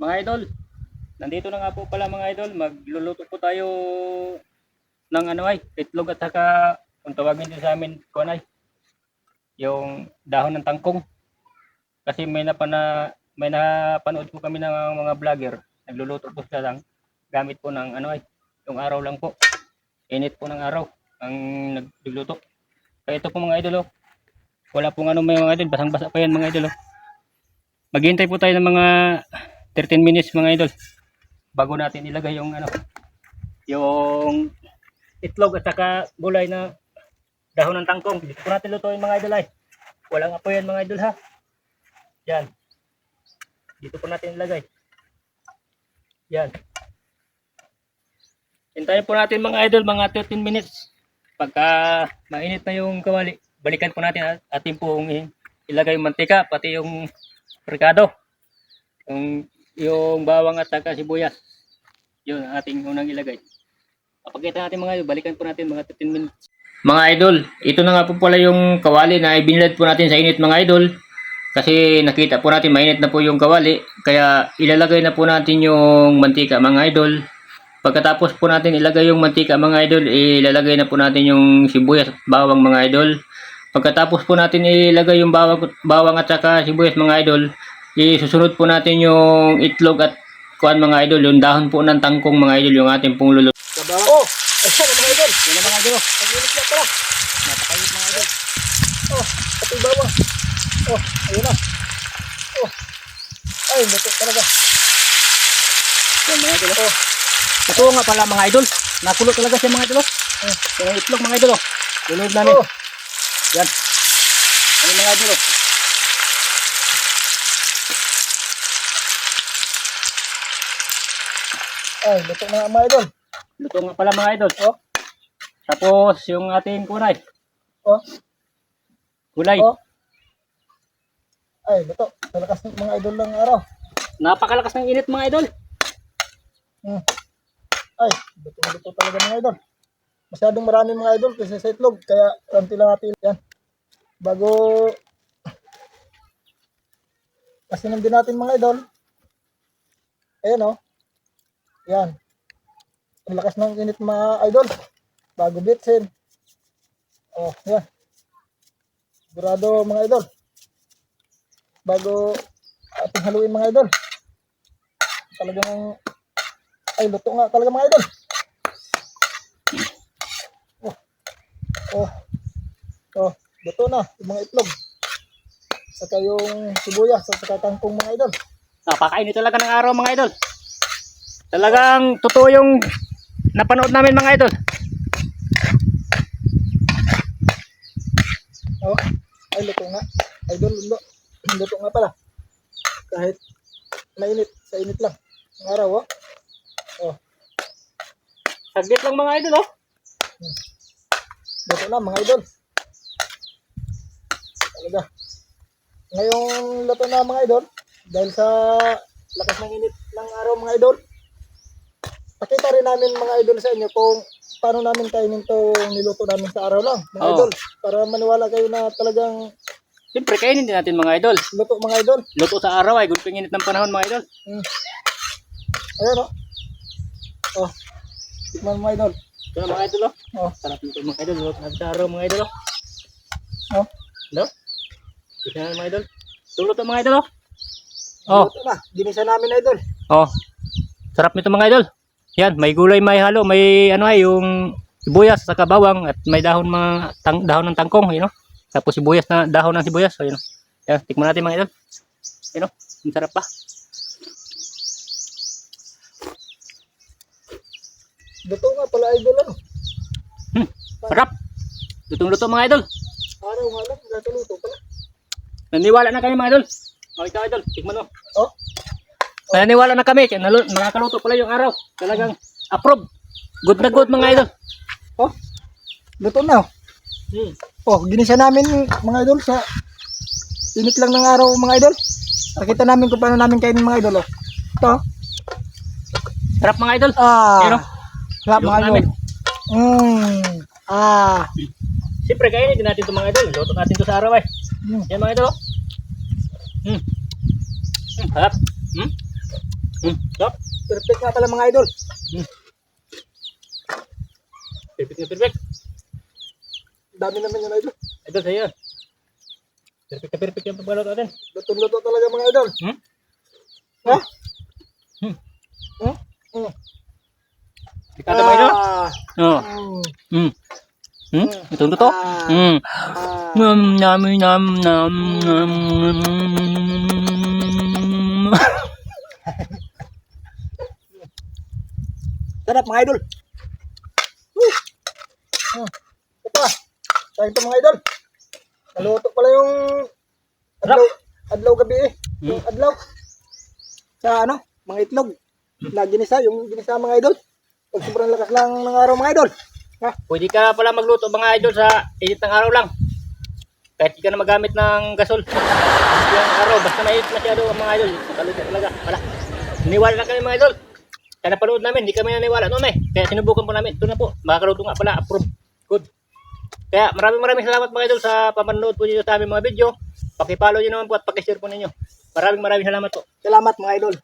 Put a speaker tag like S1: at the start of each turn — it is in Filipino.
S1: Mga idol, nandito na nga po pala mga idol, magluluto po tayo ng itlog at saka kung tawagin din sa amin, yung dahon ng tangkong. Kasi may napanood po kami ng mga vlogger, nagluluto po sila lang gamit po ng yung araw lang po. Init po ng araw ang nagluto. Kaya ito po mga idol, wala pong may mga idol, basang-basa pa yan mga idol. Maghihintay po tayo ng mga 13 minutes mga idol bago natin ilagay yung yung itlog at saka gulay na dahon ng tangkong. Dito po natin lutuin mga idol ay. Walang apoy yan mga idol ha. Yan. Dito po natin ilagay. Yan. Hintayin po natin mga idol mga 13 minutes. Pagka mainit na yung kawali, balikan po natin at atin pong ilagay yung mantika pati yung ricado. Yung bawang at saka sibuyas. Yun ang ating unang ilagay. Kapagkita natin mga idol, balikan po natin mga 15 minutes. Mga idol, ito na nga po pala yung kawali na ibinilad po natin sa init mga idol. Kasi nakita po natin mainit na po yung kawali. Kaya ilalagay na po natin yung mantika mga idol. Pagkatapos po natin ilagay yung mantika mga idol, ilalagay na po natin yung sibuyas at bawang mga idol. Pagkatapos po natin ilagay yung bawang at saka sibuyas mga idol, isusunod po natin yung itlog at mga idol, yung dahon po ng tangkong mga idol, yung ating pong luluto.
S2: Oh, ayun mga idol.
S1: Yan mga idol.
S2: Ang init na pala.
S1: Napakayot mga idol.
S2: Oh, pati bawang. Oh, ayun na. Oh. Ay, luto talaga.
S1: Yan mga idol. Oh. Ito nga pala mga idol. Nakulo talaga siya mga idol. Yan ang itlog mga idol. Lunod namin.
S2: Oh.
S1: Yan. Yan mga idol.
S2: Ay, luto na mga idol.
S1: Luto nga pala mga idol. Oh. Tapos yung ating kunay.
S2: Oh.
S1: Gulay.
S2: Oh. Ay, luto. Talakas ng mga idol ng araw.
S1: Napakalakas ng init mga idol.
S2: Ay, luto talaga mga idol. Masyadong marami mga idol kasi sa itlog. Kaya konti lang natin yan. Bago asinan din natin mga idol. Ayan o. Yan. Ang lakas ng init mga idol. Bago bitsin. Oh, yan. Sigurado mga idol. Bago ating haluin mga idol. Talagang ay luto nga talaga mga idol. Oh, luto na yung mga itlog. Saka yung sibuyas at saka kangkong mga idol.
S1: Napakainit talaga ng araw mga idol. Talagang totoo yung napanood namin mga idol.
S2: Oh, ay luto nga. Idol, luto nga pala. Kahit mainit, sa init lang. Ang araw, oh. Oh.
S1: Saglit lang mga idol, oh.
S2: Luto na mga idol. Talaga. Ngayong luto na mga idol, dahil sa lakas ng init ng araw mga idol, pakita rin namin mga idol sa inyo kung paano namin kainin itong niluto namin sa araw lang mga idol. Para maniwala kayo na talagang
S1: Siyempre kainin din natin mga idol.
S2: luto mga idol.
S1: Luto sa araw ay good init ng panahon mga idol.
S2: Ayan o. Oh. Tikman mga idol.
S1: Ito na mga idol, oh.
S2: Oh.
S1: Sarap nito mga idol. Luto natin sa araw mga idol, oh.
S2: Oh.
S1: No? Ito na mga idol. Luto mga idol, oh. Oh.
S2: Luto na. Ginisa namin idol.
S1: Oh. Sarap nito mga idol. Yan, may gulay, may halo, may yung sibuyas sa bawang at may dahon dahon ng tangkong, Tapos sibuyas na dahon ng sibuyas. So, Yan, tikman natin mga idol. Ang sarap pa.
S2: Luto nga pala idol ano.
S1: Sarap. Lutong-luto mga idol.
S2: Araw nga lang, luto pala.
S1: Naniwala na kami mga idol. O ikaw idol, tikman mo.
S2: Oh.
S1: Naniwala na kami. Nakakaluto pala yung araw. Talagang approve. Good na good mga idol.
S2: Oh. Luto na oh. Oh, ginisa namin mga idol sa init lang ng araw mga idol. Nakita namin kung paano namin kainin mga idol oh. Ito.
S1: Sarap mga idol.
S2: Sarap mga idol.
S1: Siyempre kainin din natin ito mga idol. Luto natin ito sa araw ay. Yan mga idol. Sarap. Stop.
S2: Perfect nga pala mga idol.
S1: Perfect na perfect.
S2: Dami naman yun idol.
S1: Idol sa'yo. Perfect na perfect yung pagbalot natin.
S2: Luto-luto talaga mga idol.
S1: Hmm?
S2: Ha?
S1: Hmm.
S2: Hmm? Hmm.
S1: Dikata ba idol?
S2: Ah.
S1: Oo.
S2: Hmm.
S1: Itong to?
S2: Ah.
S1: Nam nam nam nam nam.
S2: Sarap mga idol. Ito pa. Sayang ito mga idol. Naluto pala yung adlaw gabi eh. Yung adlaw. Sa ano, mga itlog. Na ginisa, yung ginisa mga idol. Pag sobrang lakas lang ng araw mga idol. Ha?
S1: Pwede ka pala magluto mga idol sa init ng araw lang. Kahit di ka na magamit ng gasol. Yung araw, basta mainit masyado ang mga idol. Makaluto talaga. Wala. Niwala na kami mga idol. Kaya napanood namin, di kami naniwala noon eh. Kaya sinubukan po namin. Ito na po, makakaluto nga pala. Approve. Good. Kaya maraming salamat mga idol sa pamanood po dito sa aming mga video. Pakipollow nyo naman po at pakishare po ninyo. Maraming salamat po.
S2: Salamat mga idol.